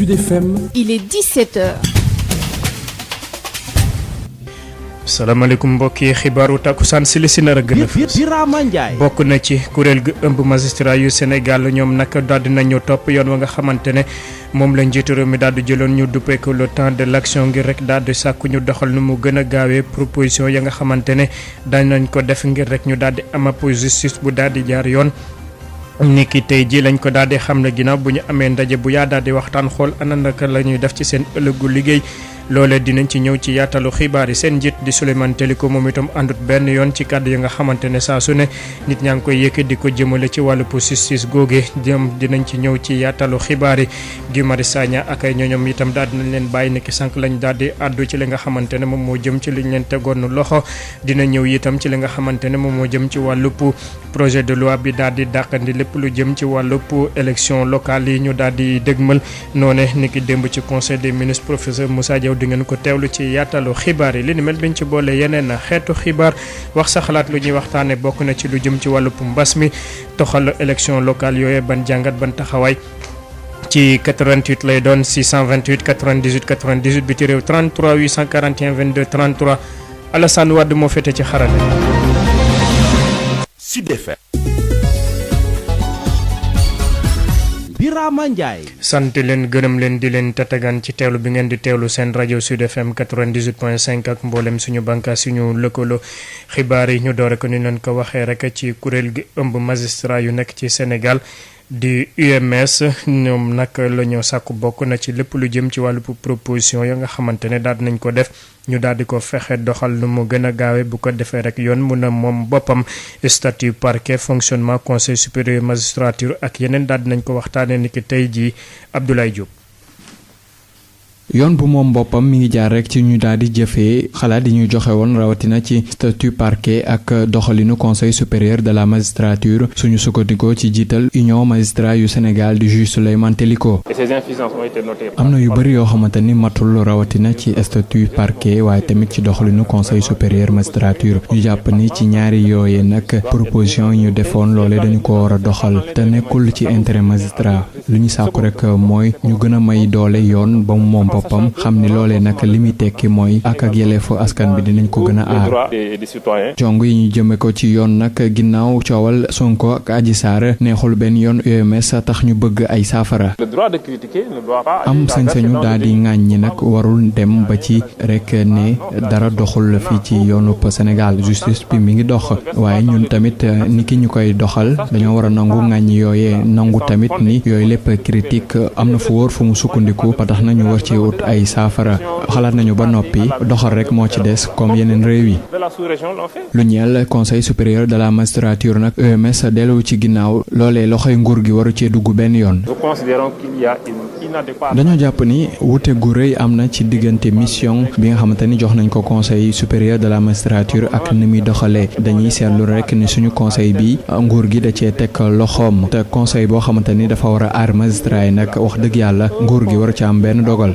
Sud FM. Il est 17h. salaamaaleykum mbokk yi xibaaru takkusaan si li si nar a gën a Birama Ndiaye bokk na ci kuréel gu ëmb magistrat yu Sénégal ñoom nag daal di nañu topp yoon wa nga xamante ne moom la njiitu réew mi daal di jëloon ñu duppee ko le temps de l'action ngir rek daal di sàkku ñu doxal nu mu gën a gaawee proposition ya nga xamante ne daañ nañ ko def ngir rek ñu daal di am ab justice bu daal di jaar yoon. niki tey jii lañ ko daal di xam ne ginnaaw bu ñu amee ndaje bu yaa daal di waxtaan xool ana naka la ñuy def ci seen ëllëgu liggéey. loolee dinañ ci ñëw ci yaatalu xibaar yi seen njiit di Souleymane Teliko moom itam àndut benn yoon ci kàddu yi nga xamante ne saa su ne nit ñaa ngi koy yëkkat di ko jëmale ci wàllu justice googe dinañ ci ñëw ci yaatalu xibaar yi Guy Marius Sagna ak ay ñooñom itam daal dinañ leen bàyyi niki sànq lañ daal di àddu ci li nga xamante ne moom moo jëm ci liñ leen tegoon loxo dina ñëw itam ci li nga xamante ne moom moo jëm ci wàllu projet de loi bi daal di dàqandi lépp lu jëm ci wàllu élection locale yi ñu daal di dégmal noone niki démb ci conseil des ministres professeur Moussa Diaw di ngeen ko teewlu ci yaatalu xibaar yi li ni mel biñ ci boole yeneen xeetu xibaar wax sa xalaat lu ñuy waxtaane bokk na ci lu jëm ci wàllu mbas mi toxal élection locale yooyu ban jàngat ban taxawaay ci 88 lay doon 628 98 98 bi ci réew 33 841 22 33 Alassane Wade moo féete ci xarale. Sud FM. Birama Ndiaye. sant leen gërëm leen di leen tatagan ci teewlu bi ngeen di teewlu seen rajo Sud FM 98.5 ak mboolem suñu bànqaas suñu lëkkaloo xibaar yi ñu doore ko ni leen ko waxee rek ci kuréel gi ëmb magistrat yu nekk ci Sénégal di UMS ñoom nag la ñoo sàkku bokk na ci lépp lu jëm ci wàllu proposition ya nga xamante ne daal nañ ko def ñu daal di ko fexe doxal nu mu gën a gaawee bu ko defee rek yoon mun a moom boppam statut parquet fonctionnement conseil supérieur magistrature ak yeneen daal di nañ ko waxtaanee ni ki tey jii Abdoulaye Diop. yoon bu moom boppam mi ngi jaar rek ci ñu daal di jëfee xalaat yi ñu joxe woon rawatina ci statut parquet ak doxalinu conseil supérieur de la magistrature suñu sukkandikoo ci jiital union magistrat yu Sénégal di juge Souleymane Teliko. am na yu bëri yoo xamante ni matul rawatina ci statut parquet waaye tamit ci doxalinu conseil supérieur magistrature ñu jàpp ni ci ñaari yooyee nag proposition yi ñu defoon loole dañu ko war a doxal te nekkul ci intérêt magistrat lu ñu sàkku rek mooy ñu gën a may doole yoon ba mu moom boppam xam ni loolee nag li muy tekki mooy ak yelleefu askan bi dinañ ko gën a aar jong yi ñu jëme ko ci yoon nag ginnaaw coowal Sonko ak Adji Sarr neexul benn yoon UMS tax ñu bëgg ay saafara am sañ-sañu daal di ŋàññi nag warul dem ba ci rek ne dara doxul fii ci yoonu Sénégal justice bi mi ngi dox waaye ñun tamit ni ki ñu koy doxal dañoo war a nangu ŋàññi yooyee nangu tamit ni yooyu lépp critique am na fu wóor fu mu sukkandiku ba tax nañu war ci ay saafara xalaat nañu ba noppi doxal rek moo ci des comme yeneen réew yi lu ñeel conseil supérieur de la magistrature nag UMS dellu ci ginnaaw loolee loxoy nguur gi waru cee dugg benn yoon dañoo jàpp ni wute gu rëy am na ci diggante mission bi nga xamante ni jox nañ ko conseil supérieur de la magistrature ak ni muy doxalee dañuy seetlu rek ni suñu conseil bi nguur gi da cee teg loxoom te conseil boo xamante ni dafa war a aar magistrat yi nag wax dëgg yàlla nguur gi war ci am benn dogal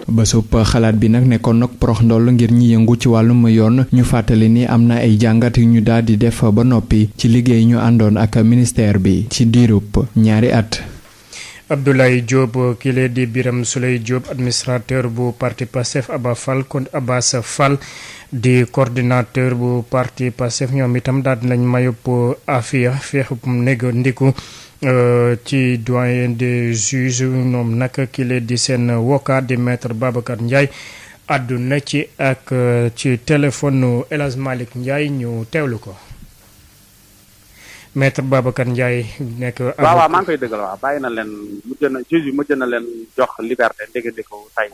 bésub xalaat bi nag nekkoon nag prox ndoll ngir ñi yëngu ci wàllum yoon ñu fàttali ni am na ay jàngat yu ñu daal di def ba noppi ci liggéey ñu àndoon ak ministère bi ci diirub ñaari at. Abdoulaye Diop kile di Birame Souleye Diop administrateur bu parti Pastef Abbas Fall di coordinateur bu parti Pastef ñoom itam daal dinañ mayub afiya feexub négo ndiku ci doyen des juges ñoom nag kile di seen woka di maître Babacar Ndiaye àdduna ci ak ci téléphone El Hadj Malick Ndiaye ñu teewlu ko maître Babacar Ndiaye nekk. waaw maa ngi koy dëggal waaw bàyyi na leen mujj na leen jox liberté ndégg ko tay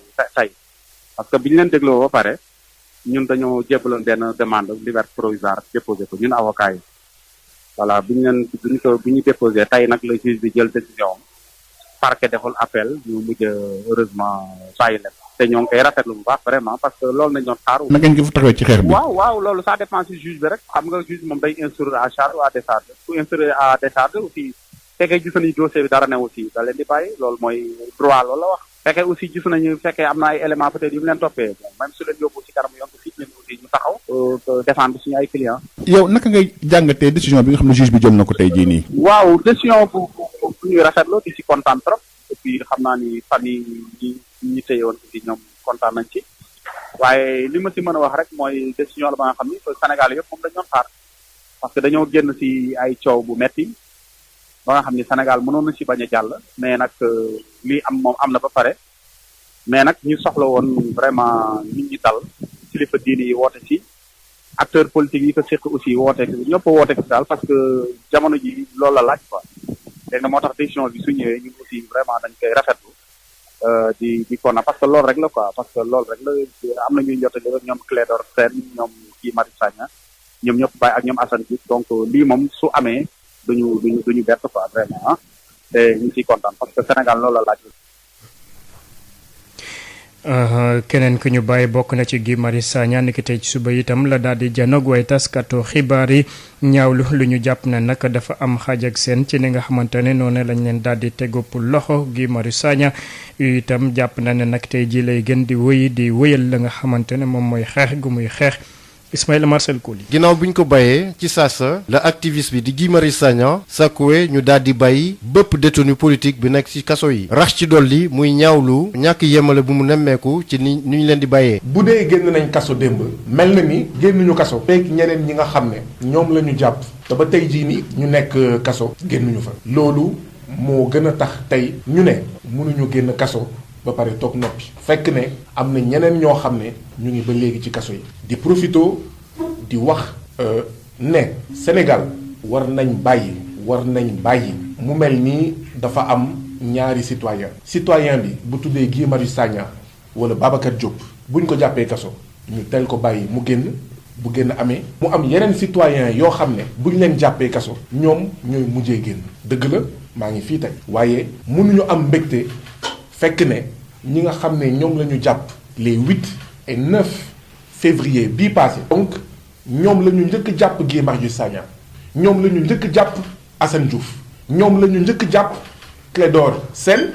parce que bi ñu leen dégloo ba pare ñun dañoo jébbaloon benn demande liberté provisoire déposé ko ñun avocat yi voilà bi ñu déposé tey nag le juge bi jël décision parquet deful appel ñu mujj heureusement bàyyi leen te ñoo ngi koy rafetlu bu baax vraiment parce que loolu nañ doon xaar. na ngeen ko taxawee ci xeex bi. waaw loolu ça dépend ci juge bi rek xam nga juge moom day instruire à charge ou à décharge ku instruire à décharge aussi fekkee gis nañu dossier bi dara ne aussi da leen di bàyyi loolu mooy droit loolu la wax. fekkee aussi gis nañu fekkee am na ay éléments peut-être yu mu leen toppee même su leen yóbbu ci kanam yoon ko fii leen aussi ñu taxaw défendre suñu ay clients. yow naka ngay jàngatee décision bi nga xam ne juge bi jël na ko tey jii nii. waaw décision bu ñuy rafetlu di si kontaan trop et puis xam naa ni famille ñi téye woon ci ñoom kontaan nañ ci waaye li ma si mën a wax rek mooy décision la ba nga xam ni Sénégal yëpp moom dañu doon xaar parce que dañoo génn si ay coow bu metti ba nga xam ni Sénégal mënoon na si bañ a jàll mais nag lii am moom am na ba pare mais nag ñu soxla woon vraiment nit ñi dal kilifa diini yi woote si acteurs politiques yi ko séq aussi woote ñëpp woote si daal parce que jamono ji loolu la laaj quoi léegi nag moo tax décision bi su ñëwee ñun aussi vraiment dañ koy rafetlu di kona parce que loolu rek la quoi parce que loolu rek la am na ñuy jotali rek ñoom Clédor Sène ñoom kii Mari Sagna ñoom ñëpp bàyyi ak ñoom Assane Diouf donc lii moom su amee duñu bett quoi vraiment te ñu ciy kontaan parce que Sénégal loolu la laaj. keneen ku ñu bàyyi bokk na ci Guy Marius Sagna niki tey ci suba itam la daal di janoog waaye taskatu xibaar yi ñaawlu lu ñu jàpp ne nag dafa am xaaj ak seen ci ni nga xamante ne noonu lañ leen daal di tegopp loxo Guy Marius Sagna yu itam jàpp na ne nag tey ji lay gën di wëyal la nga xamante ne moom mooy xeex gu muy xeex Ismaïla Marcel Koli. ginnaaw bi ñu ko bàyyee ci saasa la activiste bi di Guy Marius Sagna sàkkuwe ñu daal di bàyyi bépp détenu politique bi nekk ci kaso yi rax ci dolli muy ñaawlu ñàkk yemale bu mu nemmeeku ci ni ñu leen di bàyyee. bu dee génn nañ kaso démb mel na ni génnuñu kaso fekk ñeneen ñi nga xam ne ñoom la ñu jàpp te ba tey jii nii ñu nekk kaso génnuñu fa loolu moo gën a tax tey ñu ne mënuñu génn kaso ba pare toog noppi fekk ne am na ñeneen ñoo xam ne ñu ngi ba léegi ci kaso yi di profito di wax ne Sénégal war nañ bàyyi mu mel nii dafa am ñaari citoyen bi bu tuddee Guy Marius Sagna wala Babacar Diop buñ ko jàppee kaso ñu teel ko bàyyi mu génn bu génn amee mu am yeneen citoyen yoo xam ne buñ leen jàppee kaso ñoom ñooy mujjee génn dëgg la maa ngi fii tey waaye mënuñu am mbégte fekk ne ñi nga xam ne ñoom la ñu jàpp les 8 et 9 février bii passé donc ñoom la ñu njëkk jàpp Guy Marius Sagna ñoom la ñu njëkk jàpp Assane Diouf ñoom la ñu njëkk jàpp Clédor Sène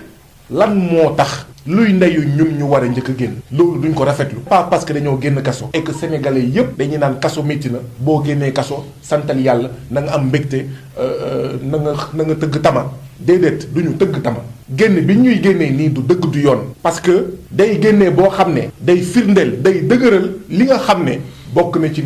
lan moo tax luy ndeyu ñun ñu war a njëkk a génn loolu duñ ko rafetlu pas parce que dañoo génn kaso et que sénégalais yépp dañuy naan kaso métti na boo génnee kaso santal yàlla na nga am mbégte na nga tëgg tama déedéet duñu tëgg tama génn bi ñuy génnee nii du dëgg du yoon parce que day génnee boo xam ne day firndeel day dëgëral li nga xam ne bokk na ci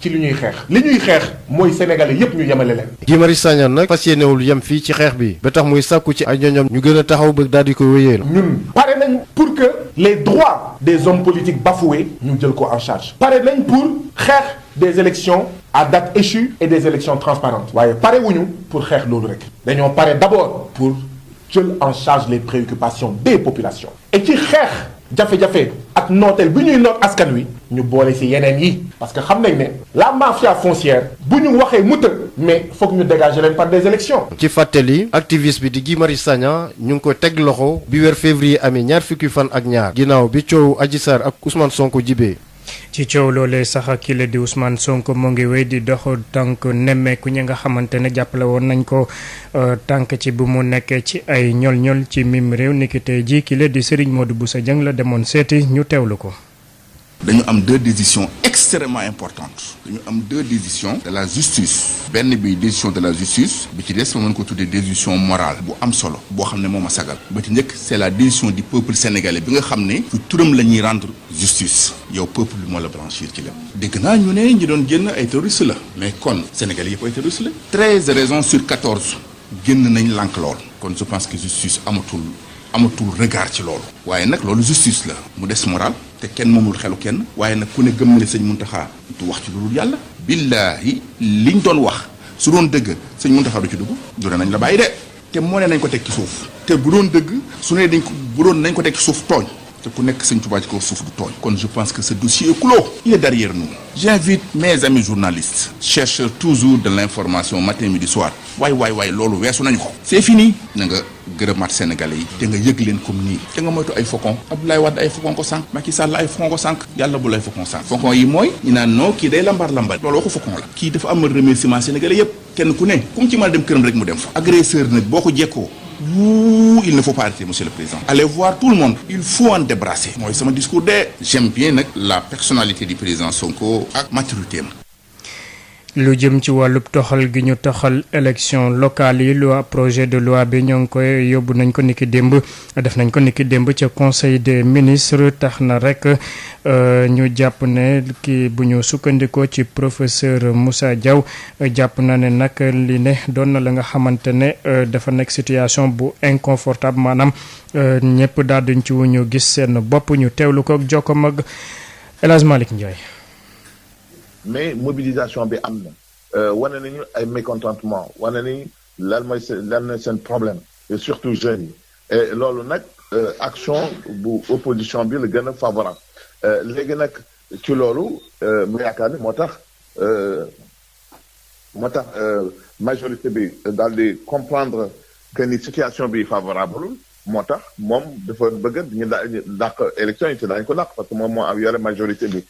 li ñuy xeex li ñuy xeex mooy sénégalais yépp ñu yemale leen. Guy Marius Sagna nag fas yéenewul yem fii ci xeex bi ba tax muy sàkku ci ay ñoñom ñu gën a taxaw ba daal di ko wéyeel. ñun pare nañ pour que les droits des hommes politiques bafoués ñu jël ko en charge pare nañ pour xeex des élections à date échue et des élections transparentes waaye pare wuñu pour xeex loolu rek dañoo pare d'abord pour jël en charge les préoccupations des populations et ci xeex jafe-jafe ak nooteel bi ñuy noot askan wi ñu boole ci yeneen yi parce que xam nañ ne la mafia foncière bu ñu waxee mu të mais foog ñu dégager leen par des élections. ci fàttali activiste bi di Guy Marius Sagna ñu ngi ko teg loxo bi weer février amee ñaar fukki fan ak ñaar ginnaaw bi coow Adji Sarr ak Ousmane Sonko jibee ci coow loolee sax ak kile di Ousmane Sonko mu ngi wéy di dox tànk nemmeeku ñi nga xamante ne jàppale woon nañ ko tànk ci bu mu nekkee ci ay ñol-ñol ci mim réew niki tey jii kile di Serigne Modou Bousso Dieng la demoon seeti ñu teewlu ko. dañu am deux décisions extrêmement importantes dañu am deux décisions de la justice benn bi décision de la justice bi ci des ma mën ko tuddee décision morale bu am solo boo xam ne moom a sagal ba ci njëkk c'est la décision du peuple sénégalais bi nga xam ne ci turam la ñuy rendre justice yow peuple bi moo la blanchir ci lépp dégg naa ñu ne ñi doon génn ay terroristes la mais kon sénégalais yëpp ay terroristes la 13 raisons sur 14 génn nañ lànk lool kon je pense que justice amatul regard ci loolu waaye nag loolu justice la mu des moral te kenn moomul xelu kenn waaye nag ku ne gëm na ne sëñ Mountakha du wax ci loolu yàlla billaahi liñ doon wax su doon dëgg sëñ Mountakha du ci dugg du ne nañ la bàyyi de te moo ne nañ ko teg ci suuf te bu doon dëgg su ne bu doon nañ ko teg ci suuf tooñ te ku nekk sëñ Touba ci kaw suuf du tooñ kon je pense que ce dossier est clos il est derrière nous j'invite mes amis journalistes chercheurs toujours de l'information matin midi soir waay loolu weesu nañu ko c'est fini na nga gërëmaat sénégalais yi te nga yëg leen comme nii te nga moytu ay faucon Abdoulaye Wade ay faucon ko sànq Macky Sall ay faucon ko sànq yàlla bu lay faucon sànq faucon yi mooy ñu naan non kii day lambar loolu waxu faucon la kii dafa am remerciement sénégalais yépp kenn ku ne ku mu ci mën a dem këram rek mu dem fa agresseur nag boo ko jekkoo il ne faut pas arrêter monsieur le président allez voir tout le monde il faut en débrasser mooy sama discours de j'aime bien nag la personnalité du président Sonko ak maturité am lu jëm ci wàllub toxal gi ñu toxal élection locale yi loi projet de loi bi ñoo ngi koy yóbbu nañ ko niki démb def nañ ko niki démb ca conseil des ministres tax na rek ñu jàpp ne kii bu ñu sukkandikoo ci professeur Moussa Diaw jàpp na ne nag li ne doon na la nga xamante ne dafa nekk situation bu inconfortable maanaam ñëpp daal duñ ci ñu gis seen bopp ñu teewlu ko ak jokkoom ak El Hadj Malick Ndiaye. mais mobilisation bi am na wane nañu ay mécontentement wane nañu lan mooy seen problème et surtout jeunes yi et loolu nag action bu opposition bi la gën a favorable léegi nag ci loolu mu yaakaar ni moo tax majorité bi daal di comprendre que ni situation bi favorable moo tax moom dafa bëgg ñu dàq élection yi te daañu ko dàq parce que moom moo am yore majorité bi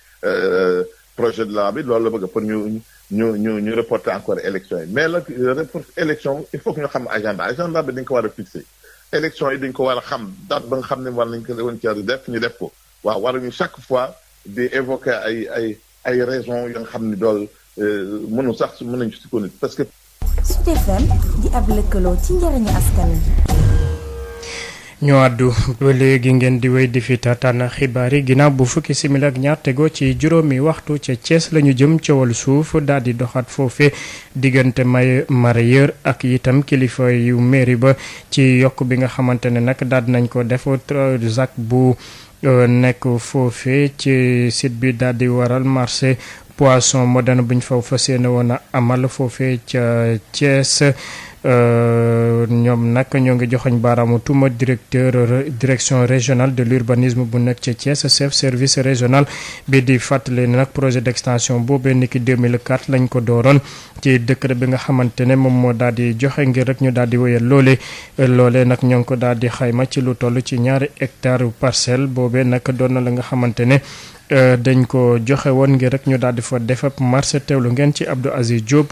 projet de loi bi loolu la bëgg pour ñu reporter encore élection yi mais nag report élection il faut que ñu xam agenda bi dañ ko war a fixer élection yi dañ ko war a xam date ba nga xam ne war nañ ko woon ci def ñu def ko waaw waruñu chaque fois di évoquer ay raisons yoo nga xam ni dool mënu sax mën nañu si ko nit parce que Sud FM di ab lëkkaloo ci njëriñu askan wi. ñoo àddu ba léegi ngeen di wéy di fi taataan xibaar yi ginnaaw bu fukki simili ak ñaar tegoo ci juróomi waxtu ca Thiès la ñu jëm coowal suuf daal di doxaat foofe diggante mareyeur ak itam kilifa yu mairie ba ci yokk bi nga xamante ne nag daal di nañ ko def ZAC bu nekk foofe ci site bi daal di waral marché poisson moderne bu ñu fa fas yéene woon a amal foofe ca Thiès. ñoom nag ñoo ngi joxoñ baaraamu tuuma direction régionale de l'urbanisme bu nekk ca Thiès chef service régional bi di fàttali nag projet d'extension boobee niki 2004 lañ ko dooroon ci décret bi nga xamante ne moom moo daal di joxe ngir rek ñu daal di wéyal loolee nag ñoo ngi ko daal di xayma ci lu toll ci 2 hectares parcelle boobee nag doon na la nga xamante ne dañ ko joxe woon ngir rek ñu daal di fa def ab marché teewlu ngeen ci Abdou Aziz Diop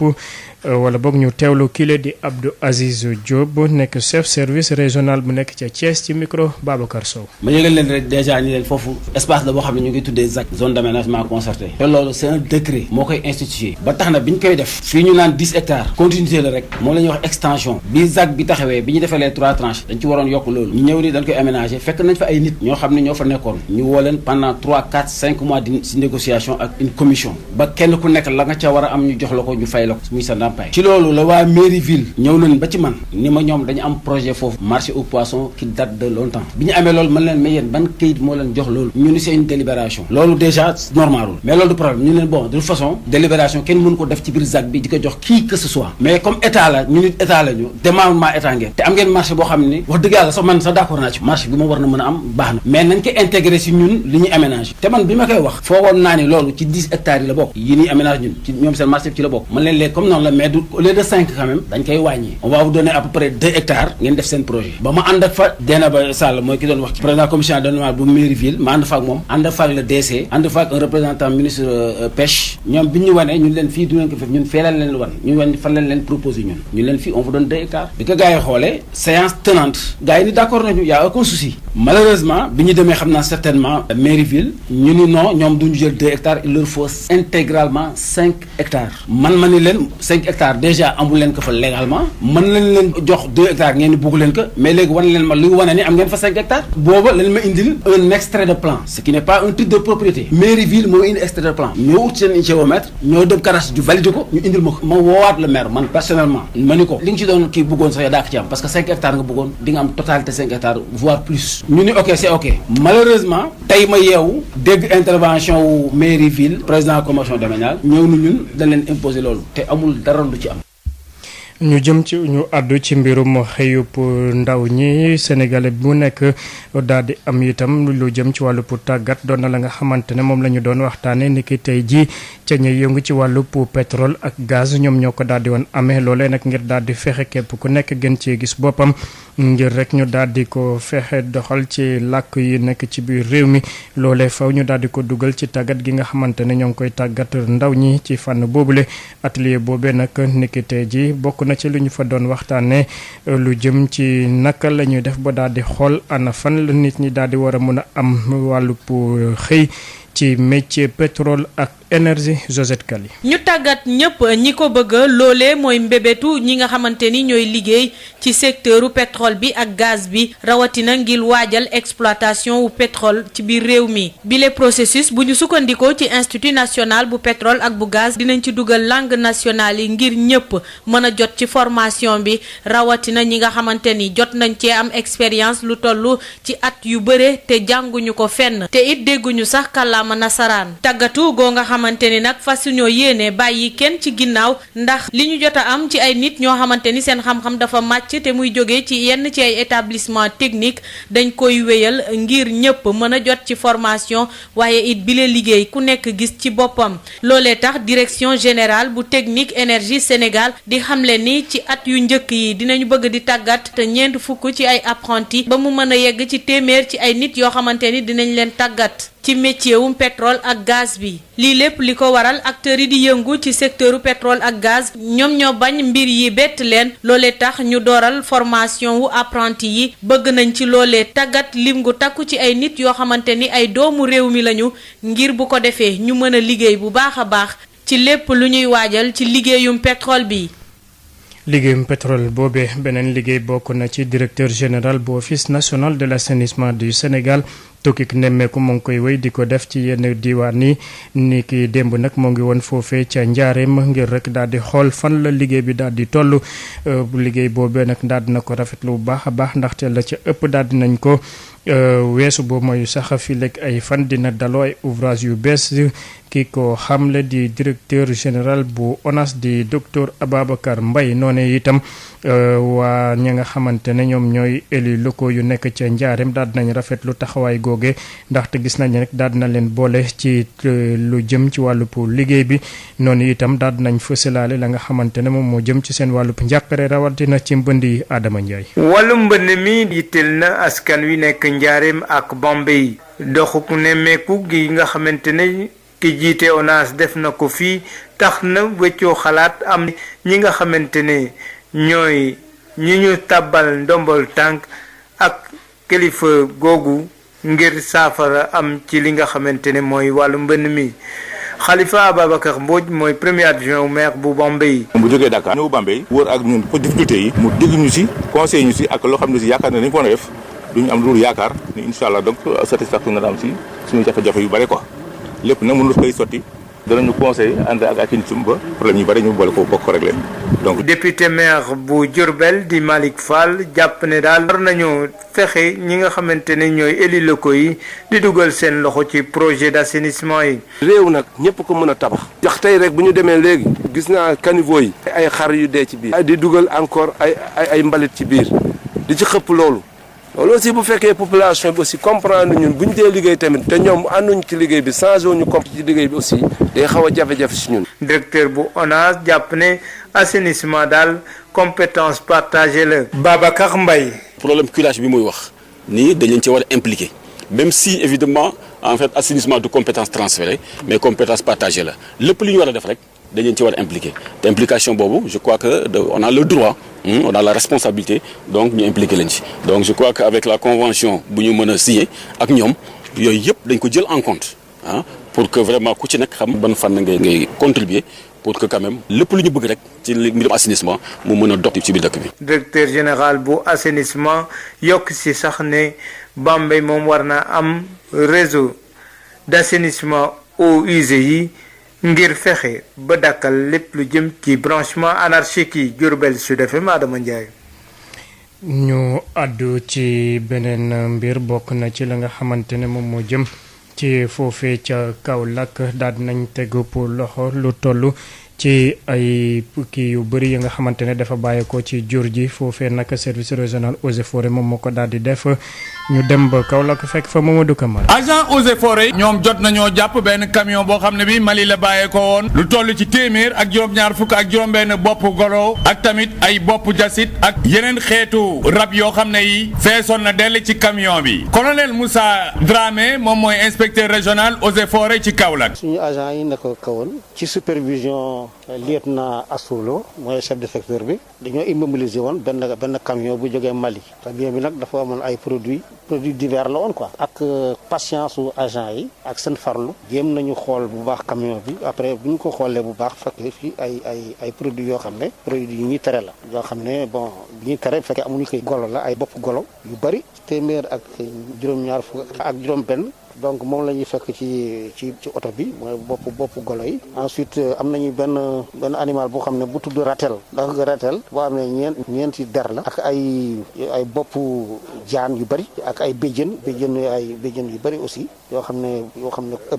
wala boog ñu teewlu kile di Abdou Aziz Diop nekk chef service régional bu nekk ca Thiès ci micro Babacar Sow. ma yëgal leen rek déjà ni leen foofu espace la boo xam ne ñu ngi tuddee ZAC zone d'aménagement concerté te loolu c'est un décret moo koy institué ba tax na bi ñu koy def fii ñu naan 10 hectares continuité la rek moom la ñuy wax extension bi ZAC bi taxawee bi ñu defee les 3 tranches dañ ci waroon yokk loolu ñu ñëw ni dañ koy aménager fekk nañ fa ay nit ñoo xam ne ñoo fa nekkoon ñu woo leen pendant 3 4 5 mois di ci négociation ak une commission ba kenn ku nekk la nga ca war a am ñu jox la ko ñu fay la ko muy sa ndàmpaay ci loolu la waa mairie ville ñëw nañ ba ci man ni ma ñoom dañu am projet foofu marché au poisson qui date de longtemps bi ñu amee loolu man leen mais yéen ban kayit moo leen jox loolu ñu ni c'est une délibération loolu déjà normalul mais loolu du problème ñu leen bon de toute façon délibération kenn mënu ko def ci biir ZAC bi di ko jox qui que ce soit mais comme état la ñu nit état la ñu démembrement état ngeen te am ngeen marché boo xam ne wax dëgg yàlla sax man sax d'accord naa ci marché bi ma war na mën a am baax na mais nañ ko intégré si ñun li ñuy aménagé te man bi ma koy wax foogoon naa ni loolu ci 10 hectares yi la bokk yi ñuy aménagé ñun ci ñoom seen marché bi ci la bokk man leen léegi comme noonu la mais du au lieu de 5 quand même dañ koy wàññi on va vous donner à peu près 2 hectares ngeen def seen projet ba ma ànd ak fa Dieynaba Sall mooy ki doon wax ci président commission d'environnement bu mairie ville ma ànd fa ak moom ànd fa ak le DC ànd fa ak un représentant ministre pêche ñoom bi ñu wanee ñun leen fii du leen ko fef ñun fee leen wan ñu wan fan leen proposé ñun ñu leen fii on vous donne 2 hectares bi ko gars yi xoolee séance tenante gars yi ni d'accord nañu y a aucun souci malheureusement bi ñu demee xam naa certainement mairie ville ñu ni non ñoom duñu jël 2 hectares il leur faut intégralement 5 hectares man ma ni leen 5 hectares déjà amul leen ko fa légalement mën lañ leen jox 2 hectares ngeen ni bugg leen ko mais léegi wan leen ma luy wane ni am ngeen fa 5 hectares booba lañ ma indil un extrait de plan ce qui n'est pas un titre de propriété mairie ville moo indi extrait de plan ñoo ut seen géomètre ñoo dem cadastre ju validé ko ñu indil ma ko ma woowaat le maire man personnellement ma ni ko li nga ci doon kii bëggoon sax yow daa ko ci am parce que 5 hectares nga bëggoon di nga am totalité 5 hectares voire plus ñu ni ok c'est ok malheureusement tey ma yeewu dégg intervention wu mairie ville président commission domaniale ñëw na ñun dañ leen imposer loolu te amul dara lu ci am. ñu jëm ci ñu àddu ci mbirum xëyub ndaw ñi sénégalais bu nekk daal di am itam lu jëm ci wàllu tàggat doon na la nga xamante ne moom la ñu doon waxtaanee ni ki tey jii ca ñuy yëngu ci wàllu pétrole ak gaz ñoom ñoo ko daal di woon amee loolee nag ngir daal di fexe képp ku nekk gën cee gis boppam ngir rek ñu daal di ko fexe doxal ci làkk yi nekk ci biir réew mi loolee faw ñu daal di ko dugal ci tàggat gi nga xamante ne ñoo ngi koy tàggat ndaw ñi ci fànn boobule atelier boobee nag ni ki tey jii bokk na ci lu ñu fa doon waxtaanee lu jëm ci naka la ñuy def ba daal di xool ana fan la nit ñi daal di war a mën a am wàllub xëy ci métier pétrole ak énergie. Josette Kali. ñu tàggat ñëpp ñi ko bëgg loolee mooy mbébétu ñi nga xamante ni ñooy liggéey ci secteuru pétrole bi ak gaz bi rawatina ngir waajal exploitation wu pétrole ci biir réew mi bile processus bu ñu sukkandikoo ci institut national bu pétrole ak bu gaz dinañ ci dugal langue nationale yi ngir ñëpp mën a jot ci formation bi rawatina ñi nga xamante ni jot nañ cee am expérience lu toll ci at yu bëre te jànguñu ko fenn te it dégguñu sax kàllaama nasaraan tàggatu goo nga xamante ni nag fas ñoo yéene bàyyi kenn ci ginnaaw ndax li ñu jot a am ci ay nit ñoo xamante ni seen xam-xam dafa màcc te muy jógee ci yenn ci ay établissement technique dañ koy wéyal ngir ñëpp mën a jot ci formation waaye it bile liggéey ku nekk gis ci boppam loolee tax direction générale bu technique énergie Sénégal di xamle ni ci at yu njëkk yi dinañu bëgg di tàggat te ñeent fukk ci ay apprenti ba mu mën a yegg ci téeméer ci ay nit yoo xamante ni dinañ leen tàggat ci métier wum pétrole ak gaz bi lii lépp li ko waral acteurs yi di yëngu ci secteuru pétrole ak gaz ñoom ñoo bañ mbir yi bett leen loolee tax ñu dooral formation wu apprenti yi bëgg nañ ci loolee tàggat lim gu takku ci ay nit yoo xamante ni ay doomu réew mi lañu ngir bu ko defee ñu mën a liggéey bu baax a baax ci lépp lu ñuy waajal ci liggéeyum pétrole bi. liggéeyum pétrole boobee beneen liggéey bokk na ci directeur général bu office national de l'assainissement du Sénégal tukkik nemmeeku moo ngi koy wéy di ko def ci yenn diwaan yi ni ki démb nag moo ngi woon foofee ca njaareem ngir rek daal di xool fan la liggéey bi daal di toll bu liggéey boobee nag daal dina ko rafetlu bu baax a baax ndaxte la ca ëpp daal dinañ ko weesu boobu mooy sax fi lekk ay fan dina daloo ay ouvrage yu bees ki ko xamle di directeur général bu ONAS di docteur Ababacar Mbaye noonu itam waa ñi nga xamante ne ñoom ñooy élus locaux yu nekk ca njaareem daal dinañ rafetlu taxawaay googe ndaxte gis nañ rek daal dina leen boole ci lu jëm ci wàllub liggéey bi noonu itam daal dinañ fësalaale la nga xamante ne moom moo jëm ci seen wàllub njàqare rawatina ci mbënd yi Adama Ndiaye. wàllu mbënd mi yitteel na askan wi nekk njaareem ak Bambey doxuk nemmeeku gi nga xamante ne ki jiite ONAS def na ko fii tax na wéccoo xalaat am ñi nga xamante ne ñooy ñi ñu tàbbal ndombol tànk ak kilifa googu ngir saafara am ci li nga xamante ne mooy wàllu mbënn mi Khalifa Ababacar Mbodj mooy premier adjoint au maire bu Bambey. bu jógee Dakar ñëw Bambey wër ak ñun pour difficulté yi mu dégg ñu si conseil ñu si ak loo xam ne si yaakaar na dañu ko mën a def duñu am loolu yaakaar ni incha allah donc satisfaction na am si suñu jafe-jafe yu bare quoi lépp nag mënul koy sotti danañu conseil ànd ak nit ba problème yu bare ñu boole ko bokk ko réglé donc. député maire bu Diourbel di Malick Fall jàpp ne daal war nañu fexe ñi nga xamante ne ñooy élus locaux yi di dugal seen loxo ci projet d'assainissement yi. réew nag ñëpp ko mën a tabax. jax tey rek bu ñu demee léegi gis naa caniveau yi. ay xar yu dee ci biir. di dugal encore ay mbalit ci biir di ci xëpp loolu. loolu aussi bu fekkee population bi aussi comprendre ñun bu ñu dee liggéey tamit te ñoom ànduñ ci liggéey bi changé wuñu comp ci liggéey bi aussi day xaw a jafe-jafe si ñun. directeur bu ONAS jàpp ne assainissement daal compétence partagée la. Babacar Mbaye. problème culage bi muy wax nii dañ leen ci war a impliqué même si évidemment en fait assainissement du compétence transférée mais compétence partagée la lépp li ñu war a def rek dañ leen ci war a impliqué te implication boobu je crois que on a le droit. On a la responsabilité donc ñu impliqué leen ci donc je crois que avec la convention bu ñu mën a signer ak ñoom yooyu yëpp dañ ko jël en compte ah pour que vraiment ku ci nekk xam ban fànn ngay contribuer pour que quand même lépp lu ñu bëgg rek ci mbirum assainissement mu mën a dox ci biir dëkk bi. directeur général bu assainissement yokk si sax ne Bambey moom war na am réseau d'assainissement eaux usées yi. ngir fexe ba dakkal lépp lu jëm ci branchement anarchique yi Diourbel Sud FM Adama Ndiaye. ñu àddu ci beneen mbir bokk na ci la nga xamante ne moom moo jëm ci foofee ca Kaolack daal nañ tegu pour loxo lu toll ci ay kii yu bëri yi nga xamante ne dafa bàyyeekoo ci jur ji foofee nag service régional eaux et forêts moom moo ko daal di def ñu dem ba Kaolack fekk fa Mamadou Camara. agent eaux et forêts ñoom jot nañoo jàpp benn camion boo xam ne bi Mali la bàyyeekoo woon lu toll ci téeméer ak juróom-ñaar fukk ak juróom-benn bopp golo ak tamit ay bopp jasit ak yeneen xeetu rab yoo xam ne yi feesoon na dell ci camion bi colonel Moussa Dramé moom mooy inspecteur régional eaux et forêts ci Kaolack. suñu agent yi na ko kawoon ci supervision lieutenant Assoulo mooy chef de secteur bi dañoo immobiliser woon benn camion bu jógee Mali camion bi nag dafa amoon ay produits divers la woon quoi ak patience su agent yi ak seen farlu jéem nañu xool bu baax camion bi après bu ñu ko xoolee bu baax fekk fii ay produits yoo xam ne produits yi ñuy tere la yoo xam ne bon bi ñuy tere fekkee amuñu koy golo la ay bopp golo yu bari téeméer ak juróom-ñaar fukk ak juróom-benn donc moom la ñuy fekk ci oto bi mooy bopp golo yi ensuite am nañu benn animal boo xam ne bu tudd ratel ndax ratel boo am ne ñeenti der la ak ay boppu jaan yu bari ak ay béjjën yu bari aussi yoo xam ne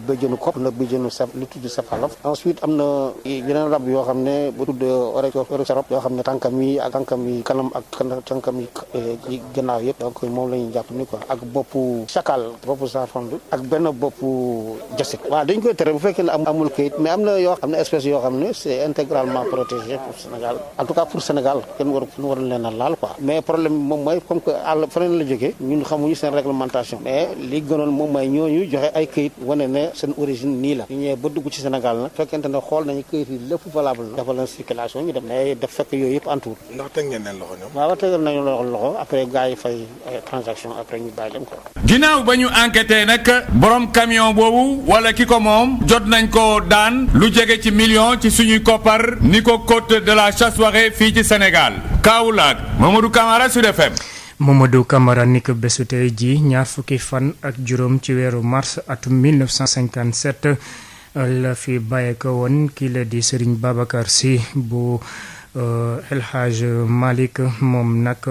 béjjënu kopp na béjjënu lu tudd sapalof ensuite am na yeneen rab yoo xam ne bu tudd oryctorops yoo xam ne tànkam yi kanam ak tànkam yi gannaaw yëpp donc moom la ñuy jàpp ni quoi ak boppu chacal boppu safand ak benn boppu jasit waaw dañ koy tere bu fekkee ne amul kayit mais am na espèces yoo xam ne c'est intégralement protégé pour Sénégal en tout cas pour Sénégal kenn waru leen a laal quoi mais problème bi moom mooy comme que àll feneen la jógee ñun xamuñu seen réglementation mais li gënoon moom mooy ñooñu joxe ay kayit wane ne seen origine nii la ñu ñëwee ba dugg ci Sénégal nag fekkente ne xool nañu kayit yi lépp valable na dafa leen circulation ñu dem mais daf fekk yooyu yëpp entour ndax teg ngeen leen loxo ñoom waaw tegal nañu loxo après gars yi fay transaction après ñu bàyyi leen quoi ginnaaw ba ñu enquêté nag borom camion boobu wala ki ko moom jot nañ ko daan lu jege ci million ci suñuy koppar ni ko côte de la chasse waxee fii ci Sénégal Kaolack Mamadou Camara Sud FM. Mamadou Camara ni ko bésu tey ji ñaar fukki fan ak juróom ci weeru mars atum 1957 la fi bàyyeeko woon kii la di Serigne Babacar Sy bu El Hadj Malick moom nag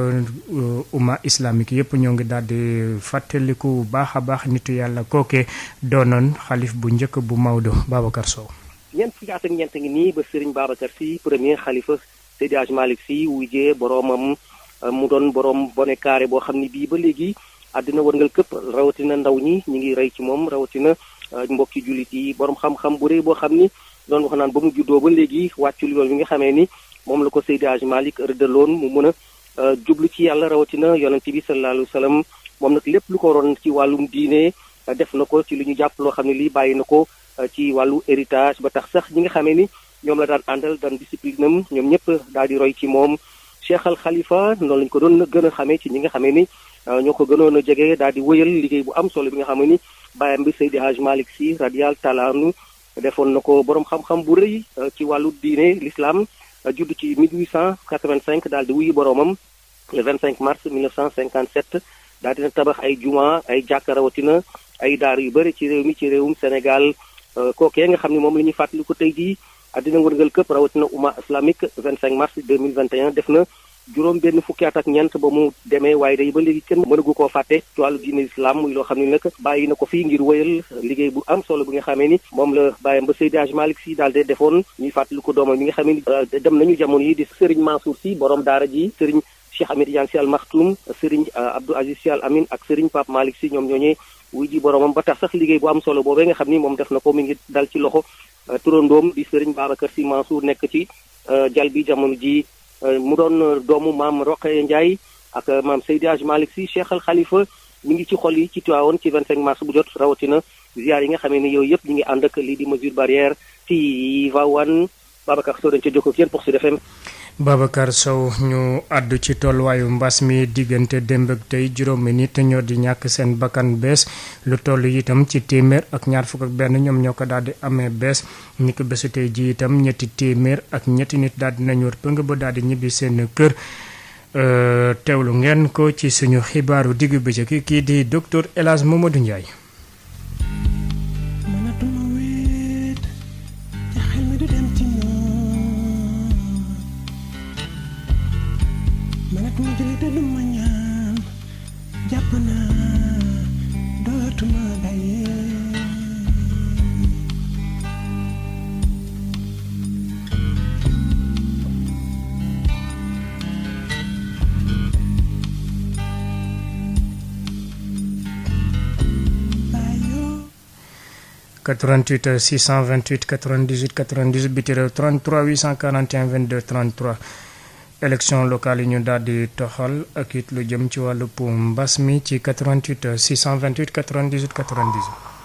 umma islamique yëpp ñoo ngi daal di fàttaliku bu baax a baax nitu yàlla kooke doonoon xalif bu njëkk bu Maodo Babacar Sow. ñeent fukki at ak ñeent ngi nii ba Serigne Babacar Sy premier xalifa Seydi Hadj Malick Sy wujjee boroomam mu doon boroom bone carré boo xam ni bii ba léegi àddina wërngal këpp rawatina ndaw ñi ñu ngi rey ci moom rawatina mbokki jullit yi boroom xam-xam bu rëy boo xam ni doon wax naan ba mu juddoo ba léegi wàccul yoon wi nga xamee ni moom la ko Seydi Hadj Malick rëddaloon mu mën a jublu ci yàlla rawatina yonent bi sallallahu alayhi wa sallam moom nag lépp lu ko waroon ci wàllum diine def na ko ci lu ñu jàpp loo xam ne lii bàyyi na ko ci wàllu héritage ba tax sax ñi nga xamee ni ñoom la daan àndal daan discipline am ñoom ñëpp daal di roy ci moom Cheikh Al Khalifa noonu lañu ko doon gën a xamee ci ñi nga xamee ni ñoo ko gënoon a jege daal di wëyal liggéey bu am solo bi nga xamee ni bàyyam bi Seydi Hadj Malick Sy radiyallahu taala anhu defoon na ko borom xam-xam bu rëy ci wàllu diine l'islam judd ci 1885 daal di wuyu boromam le 25 mars 1957 daal dina tabax ay juma ay jàkka rawatina ay daar yu bëri ci réew mi ci réewum Sénégal kookee nga xam ne moom la ñuy fàttali ko tey jii àddina wërngal këpp rawatina umma islamique 25 mars 2021 def na juróom benn fukki at ak ñeent ba mu demee waaye day ba léegi kenn mënagu koo fàtte ci wàllu diine islam muy loo xam ne nag bàyyi na ko fii ngir wëyal liggéey bu am solo bi nga xamee ni moom la bàyyam ba Seydi Hadj Malick Sy daal de defoon ñuy fàttali ko doomam yi nga xamee ni dem nañu jamono yi di Serigne Mansour Sy borom daara ji Serigne Cheikh Ahmed Tidiane Sy Al Maktoum Serigne Abdou Aziz Sy Al Amin ak Serigne Pape Malick Sy ñoom ñooñee wuy ji boromam ba tax sax liggéey bu am solo boobee nga xam ni moom def na ko mi ngi dal ci loxo turandoom di Serigne Babacar Sy Mansour nekk ci jal bi jamono ji mu doon doomu maam Rokhaya Ndiaye ak maam Seydi Hadj Malick Sy Cheikh Al Khalifa mi ngi ci xol yi ci Tivaouane ci 25 mars bu jot rawatina ziar yi nga xamee ni yooyu yëpp ñu ngi ànd ak lii di mesure barrière ci Tivaouane Babacar Sow dañ ca jokkoo ak yéen pour Sud FM. Babacar Sow ñu àddu ci tolluwaayu mbas mi diggante démb ak tey juróomi nit ñoo di ñàkk seen bakkan bees lu toll itam ci téeméer ak ñaar fukk ak benn ñoom ñoo ko daal di amee bees ñi ko bésu tey ji itam ñetti téeméer ak ñetti nit daal di nañu wër pëng ba daal di ñibbi seen kër teewlu ngeen ko ci suñu xibaaru diggu bëccëg kii di docteur El Hadj Mamadou Ndiaye. ...88 628 98 98 biti réew 33 841 22 33 élection locale yi ñu daal di toxal ak it lu jëm ci wàllu mbas mi ci 88 628 98 98